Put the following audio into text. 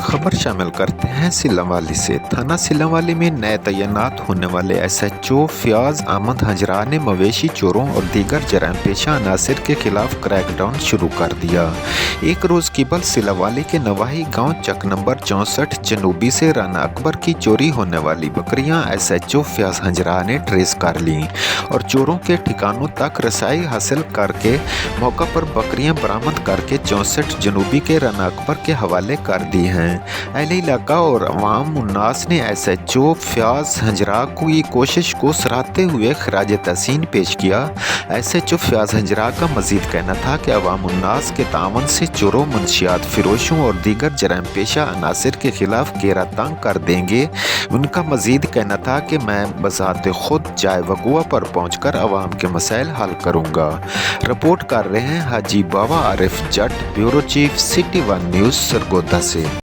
खबर शामिल करते हैं सिल्लावाली से। थाना सिल्लावाली में नए तैनात होने वाले एसएचओ फयाज अहमद हजरा ने मवेशी चोरों और दीगर जराइम पेशा अनासर के खिलाफ क्रैकडाउन शुरू कर दिया। एक रोज केवल सिल्लावाली के नवाही गांव चक नंबर 64 जनूबी से राना अकबर की चोरी होने वाली बकरियां एसएचओ फयाज हजरा ने ट्रेस कर ली और चोरों के ठिकानों तक रसाई हासिल करके मौका पर बकरियां बरामद करके 64 जनूबी के राना अकबर के हवाले कर दी हैं। अहले इलाका और अवाम उन्नास ने एसएचओ फयाज हजरा की कोशिश को सराहते हुए खराज तहसीन पेश किया। एसएचओ फयाज हजरा का मजीद कहना था कि अवाम उन्नास के तावन से चोरों, मंशियात फिरोशों और दीगर जराइम पेशा अनासर के खिलाफ घेरा तंग कर देंगे। उनका मजीद कहना था कि मैं बज़ात खुद चाय वगुआ पर पहुंचकर अवाम के मसाइल हल करूंगा। रिपोर्ट कर रहे हैं हाजी Baba Arif Jat, bureau chief, City One News, Sargodha से।